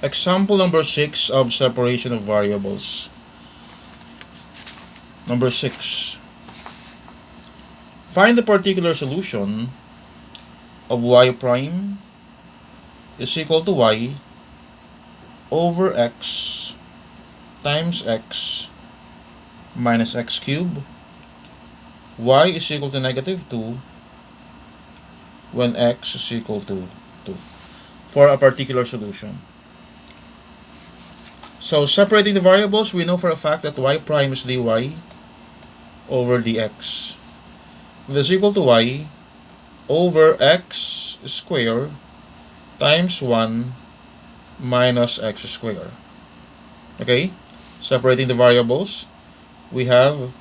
Example number 6 of separation of variables. Number 6. Find the particular solution of y prime is equal to y over x times x minus x cubed. Y is equal to negative 2 when x is equal to 2 for a particular solution. So separating the variables, we know for a fact that y prime is dy over dx. This is equal to y over x squared times 1 minus x squared. Okay? Separating the variables, we have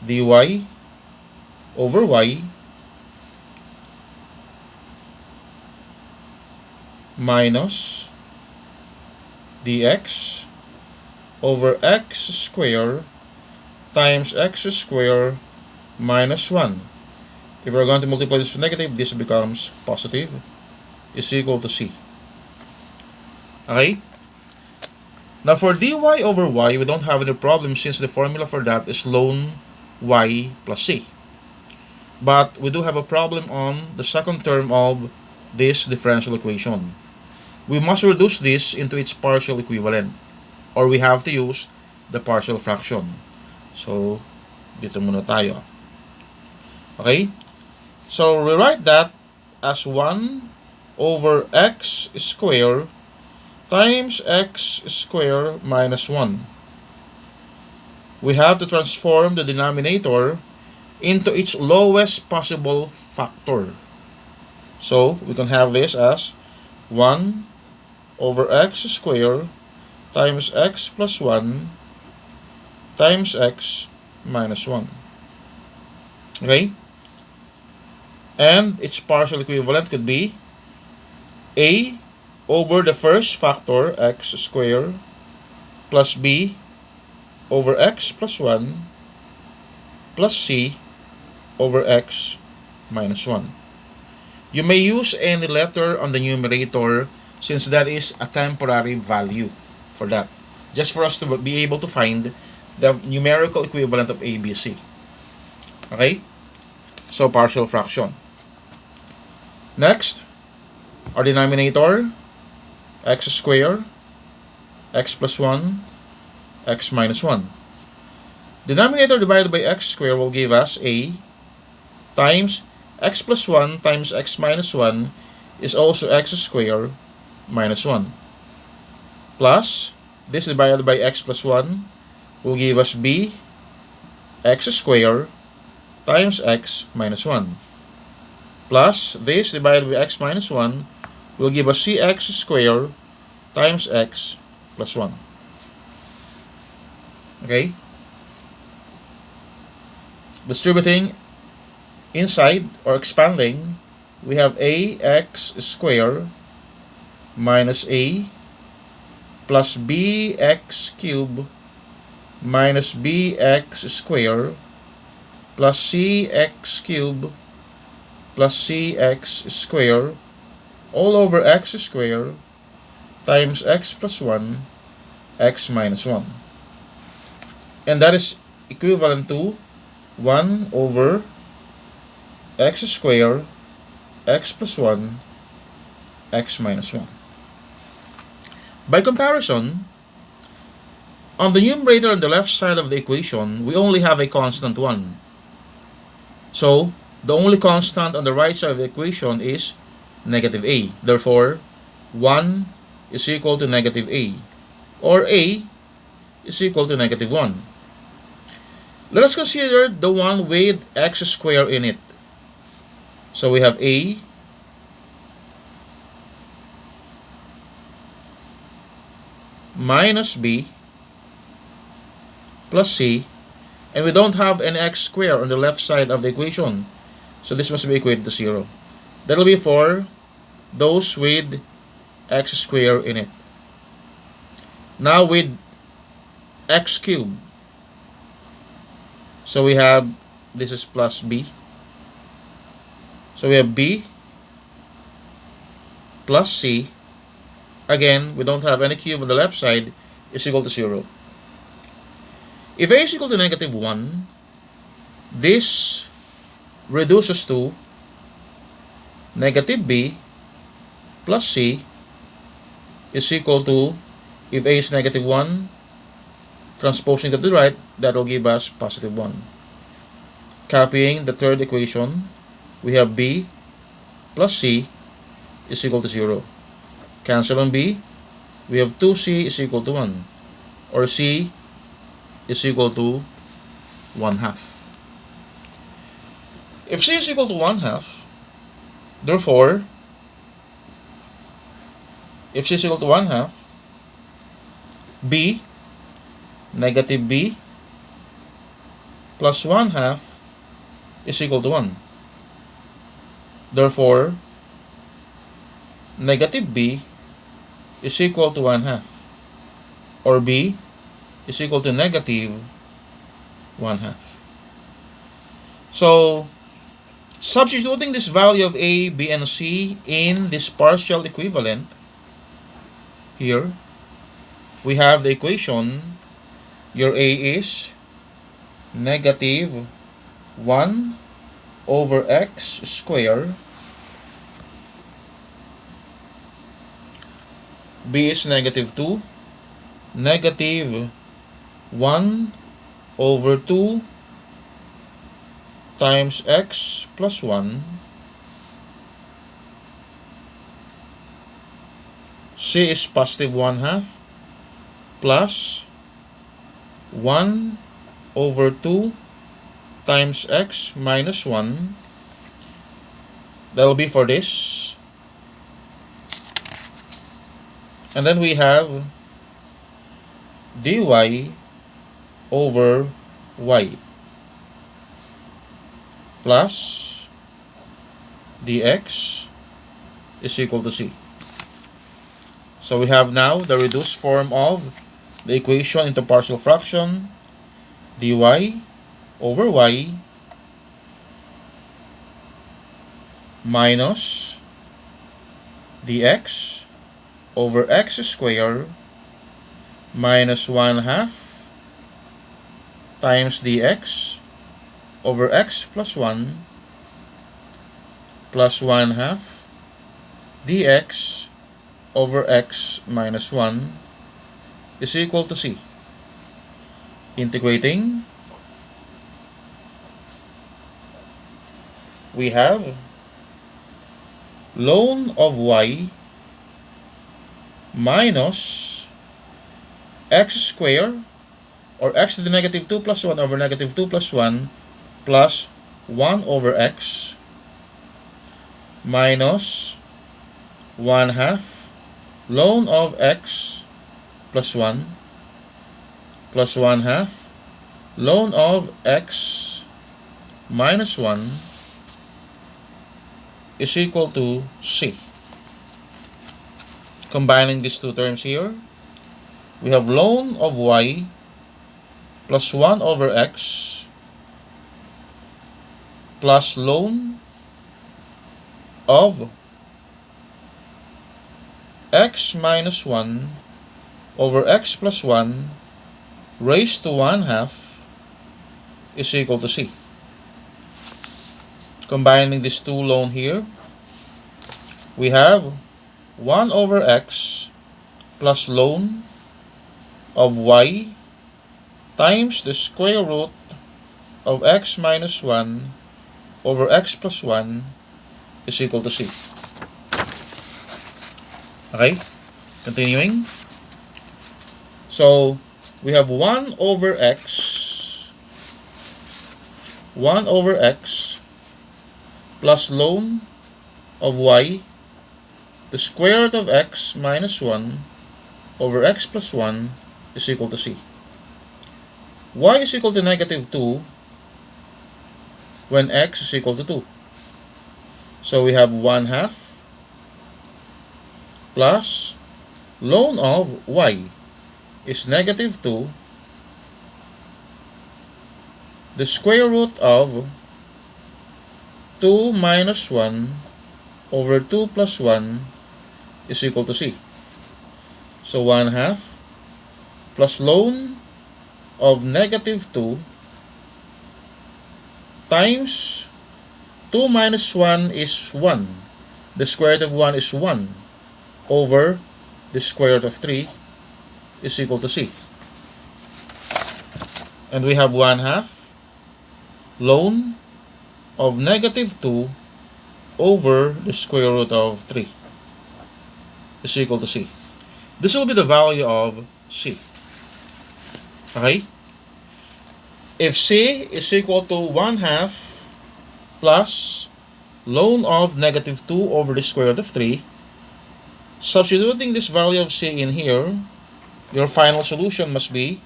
dy over y minus dx over x squared times x squared minus 1. If we're going to multiply this with negative, this becomes positive, is equal to c. Okay? Now for dy over y, we don't have any problem since the formula for that is ln y plus c. But we do have a problem on the second term of this differential equation. We must reduce this into its partial equivalent, or we have to use the partial fraction. So, dito muna tayo. Okay? So, rewrite that as 1 over x squared times x squared minus 1. We have to transform the denominator into its lowest possible factor. So, we can have this as 1 over x squared times x plus 1 times x minus 1. Okay? And its partial equivalent could be a over the first factor, x squared, plus b over x plus 1 plus c over x minus 1. You may use any letter on the numerator since that is a temporary value for that. Just for us to be able to find the numerical equivalent of ABC. Okay? So, partial fraction. Next, our denominator, x squared, x plus 1, x minus 1. Denominator divided by x squared will give us a times x plus 1 times x minus 1 is also x squared minus 1. Plus, this divided by x plus 1 will give us b x squared times x minus 1. Plus, this divided by x minus 1 will give us cx squared times x plus 1. Okay? Distributing inside or expanding, we have ax squared minus a plus bx cubed minus bx squared plus cx cubed plus cx squared all over x squared times x plus 1 x minus 1. And that is equivalent to 1 over x squared x plus 1 x minus 1. By comparison, on the numerator on the left side of the equation, we only have a constant 1. So, the only constant on the right side of the equation is negative a. Therefore, 1 is equal to negative a, or a is equal to negative 1. Let us consider the one with x squared in it. So we have a minus b plus c, and we don't have any x squared on the left side of the equation, so this must be equated to 0. That will be for those with x squared in it. Now with x cubed, so we have, this is plus b, so we have b plus c again, we don't have any cube on the left side, is equal to 0. If a is equal to negative 1, this reduces to negative b plus c is equal to, if a is negative 1, transposing to the right, that will give us positive 1. Copying the third equation, we have b plus c is equal to 0. Cancel on b, we have 2c is equal to 1, or c is equal to 1/2. If c is equal to 1/2, therefore, if c is equal to 1/2, b, negative b, plus 1/2 is equal to 1. Therefore, negative b is equal to 1/2, or b is equal to negative 1/2. So, substituting this value of a, b, and c in this partial equivalent, here, we have the equation, your a is negative 1 over x squared, b is negative 2, negative 1 over 2 times x plus 1, c is positive 1/2, plus 1 over 2 times x minus 1, that will be for this. And then we have dy over y plus dx is equal to c. So we have now the reduced form of the equation into partial fraction, dy over y minus dx over x squared minus 1/2 times dx over x plus 1 plus 1/2 dx over x minus 1 is equal to c. Integrating, we have ln of y minus x squared, or x to the negative 2 plus 1 over negative 2 plus 1 plus 1 over x minus 1/2 ln of x plus 1 plus 1/2 ln of x minus 1 is equal to c. Combining these two terms here, we have ln of y plus 1 over x plus ln of x minus 1 over x plus 1 raised to 1/2 is equal to c. Combining these two ln here, we have 1 over x plus ln of y times the square root of x minus 1 over x plus 1 is equal to c. Okay, continuing. So, we have 1 over x plus ln of y, the square root of x minus 1 over x plus 1 is equal to c. Y is equal to negative 2 when x is equal to 2. So we have 1/2 plus ln of y is negative 2, the square root of 2 minus 1 over 2 plus 1 is equal to c. So 1/2 plus ln of -2 times 2 minus 1 is 1. The square root of 1 is 1 over the square root of 3 is equal to c. And we have 1/2 ln of -2 over the square root of 3 is equal to c. This will be the value of c. Okay? If c is equal to 1/2 plus ln of -2 over the square root of 3, substituting this value of c in here, your final solution must be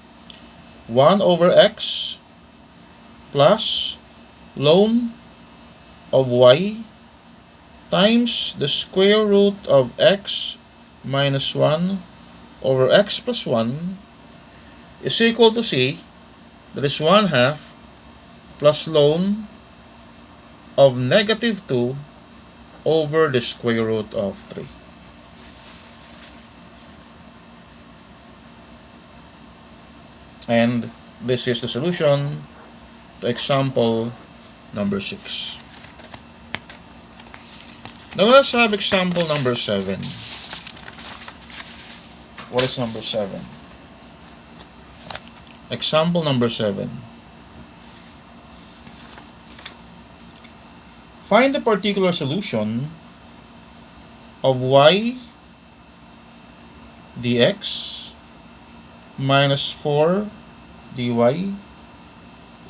1 over x plus ln of y times the square root of x minus 1 over x plus 1 is equal to c, that is 1/2 plus ln of -2 over the square root of 3. And this is the solution to example number 6. Now let's have example number 7. What is number 7? Example number 7. Find the particular solution of y dx minus 4 dy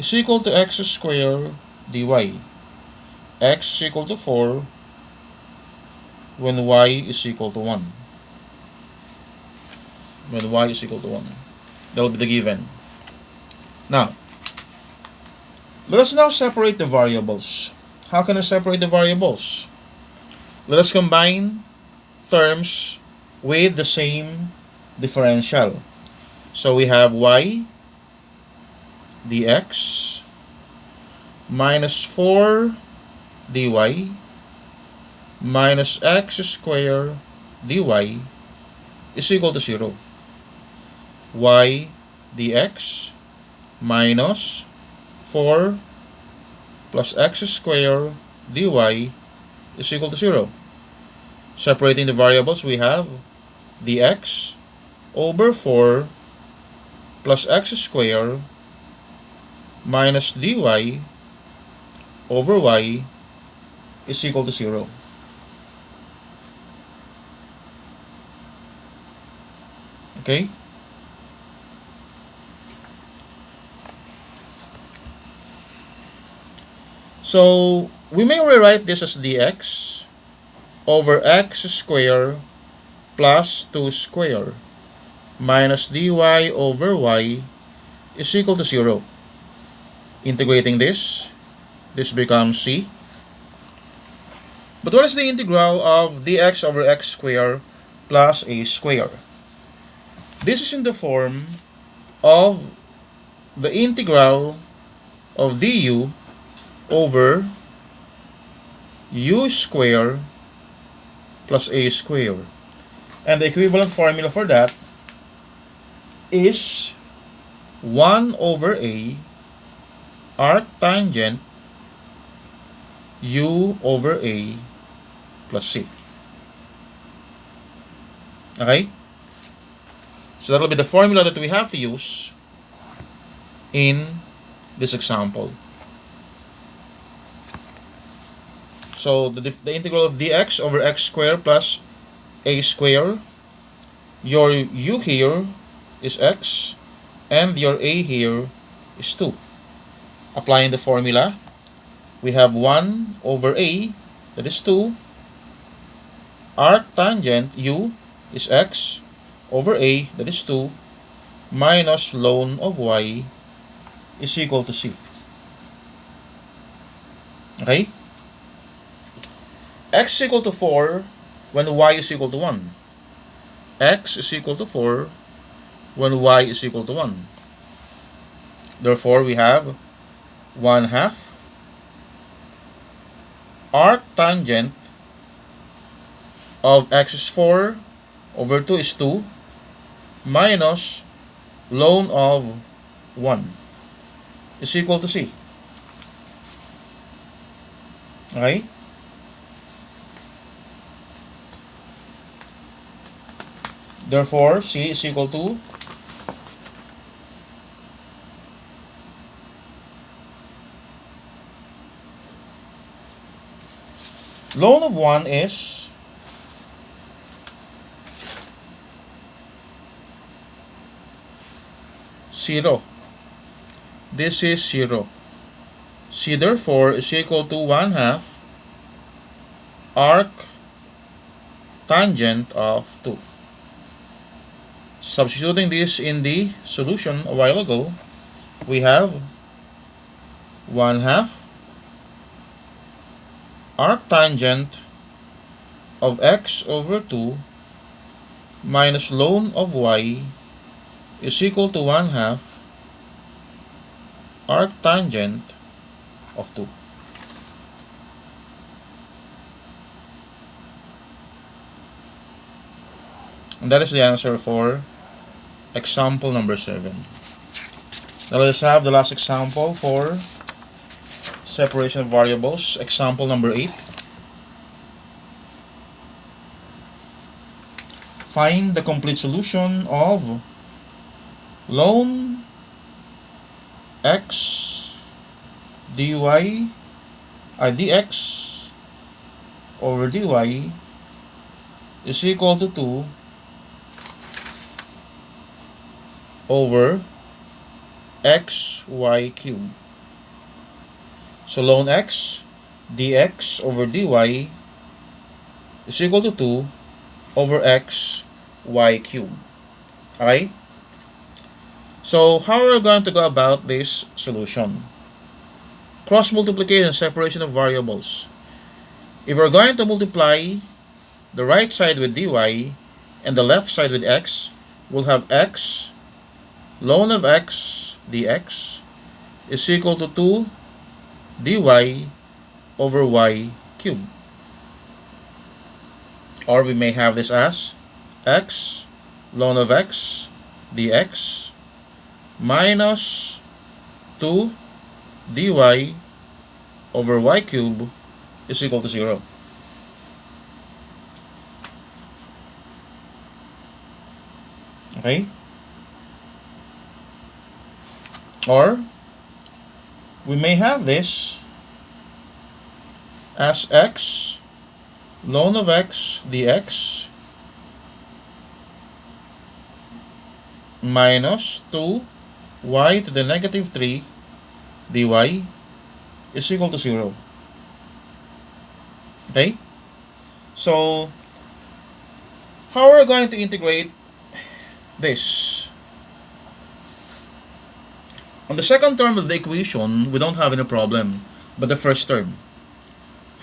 is equal to x squared dy. X is equal to 4 when y is equal to 1. When y is equal to 1. That will be the given. Now, let us now separate the variables. How can I separate the variables? Let us combine terms with the same differential. So we have y dx minus 4 dy minus x squared dy is equal to 0. Y dx minus 4 plus x squared dy is equal to 0. Separating the variables, we have dx over 4 plus x squared minus dy over y is equal to 0. Okay? So, we may rewrite this as dx over x squared plus 2 squared minus dy over y is equal to 0. Integrating this becomes c. But what is the integral of dx over x squared plus a squared? This is in the form of the integral of du over u squared plus a squared. And the equivalent formula for that is 1 over a arctangent u over a plus c. Okay? So that will be the formula that we have to use in this example. So the integral of dx over x squared plus a squared, your u here is x and your a here is 2. Applying the formula, we have 1 over a, that is 2, arctangent u is x over a, that is 2, minus ln of y is equal to c. Okay? X is equal to 4 when y is equal to 1. X is equal to 4 when y is equal to 1. Therefore, we have 1/2 arctangent of x is 4 over 2 is 2 minus ln of 1 is equal to C. Okay? Therefore, C is equal to ln of 1 is zero. This is 0. C therefore is equal to 1/2 arc tangent of 2. Substituting this in the solution a while ago, we have 1/2 arc tangent of x over 2 minus ln of y is equal to 1/2 arc tangent of 2. And that is the answer for example number 7. Now let's have the last example for separation of variables. Example number 8. Find the complete solution of ln x dy dx over dy is equal to 2 over xy cubed. So ln x dx over dy is equal to 2 over xy cubed. Okay? So how are we going to go about this solution? Cross multiplication, separation of variables. If we're going to multiply the right side with dy and the left side with x, we'll have x ln of x dx is equal to 2 dy over y cubed. Or we may have this as x ln of x dx minus 2 dy over y cubed is equal to 0. Okay? Or we may have this as x ln of x dx minus 2y to the negative 3 dy is equal to 0. Okay? So, how are we going to integrate this? On the second term of the equation, we don't have any problem. But the first term,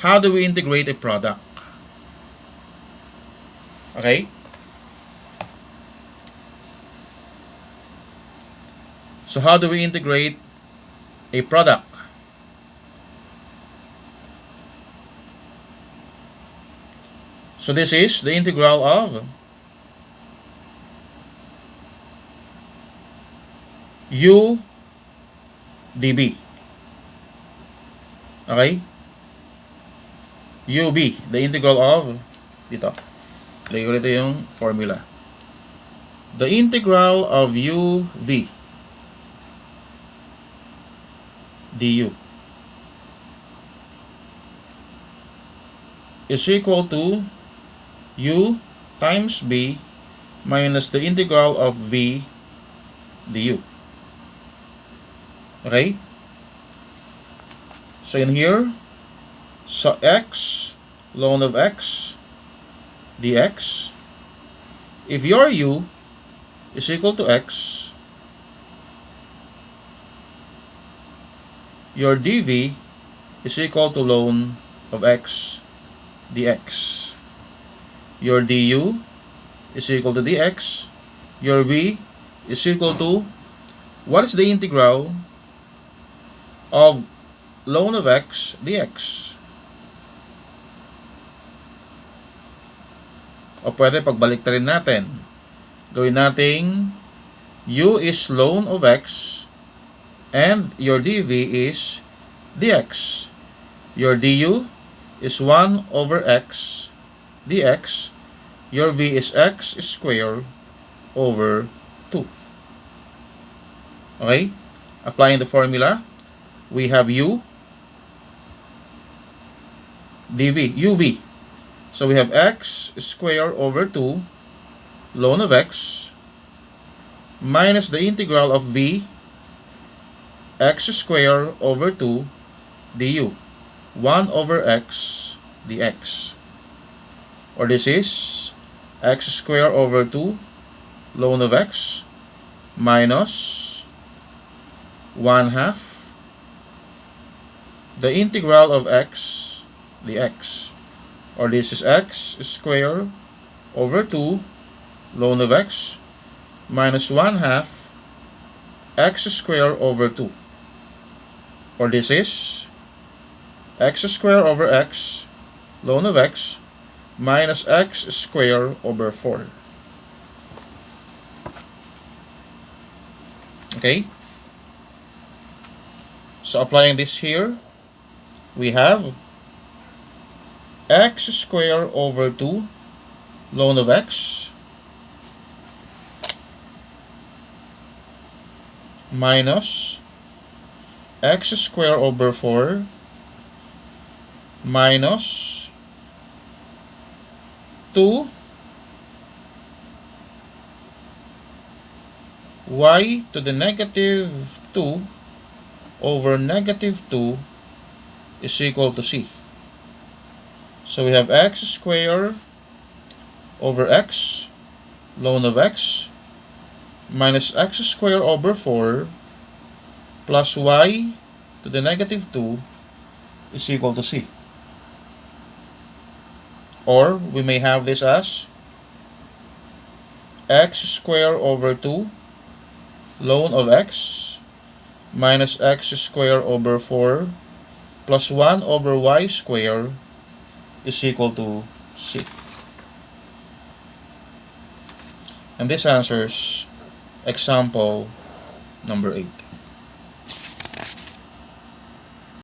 how do we integrate a product? Okay? So how do we integrate a product? So this is the integral of u db. Okay? ub, the integral of dito. Lagay ko dito yung formula. The integral of uv du is equal to u times b minus the integral of v du. Okay? So in here, so x ln of x dx, if your u is equal to x, your dv is equal to ln of x dx. Your du is equal to dx. Your v is equal to, what is the integral of ln of x dx? O pwede pagbalik rin natin. Gawin nating u is ln of x and your dv is dx. Your du is 1 over x dx. Your v is x squared over 2. Okay? Applying the formula, we have u dv, uv. So we have x squared over 2 ln of x minus the integral of v x squared over 2 du, 1 over x dx. Or this is x squared over 2 ln of x minus 1/2 the integral of x dx. Or this is x squared over 2 ln of x minus 1/2 x squared over 2. Or this is x squared over x ln of x minus x squared over 4. Okay? So applying this here, we have x squared over 2 ln of x minus x squared over 4 minus 2 y to the negative 2 over negative 2 is equal to c. So we have x squared over x ln of x minus x squared over 4 plus y to the negative 2 is equal to c. Or we may have this as x squared over 2 ln of x minus x squared over 4 plus 1 over y squared is equal to c. And this answers example number 8.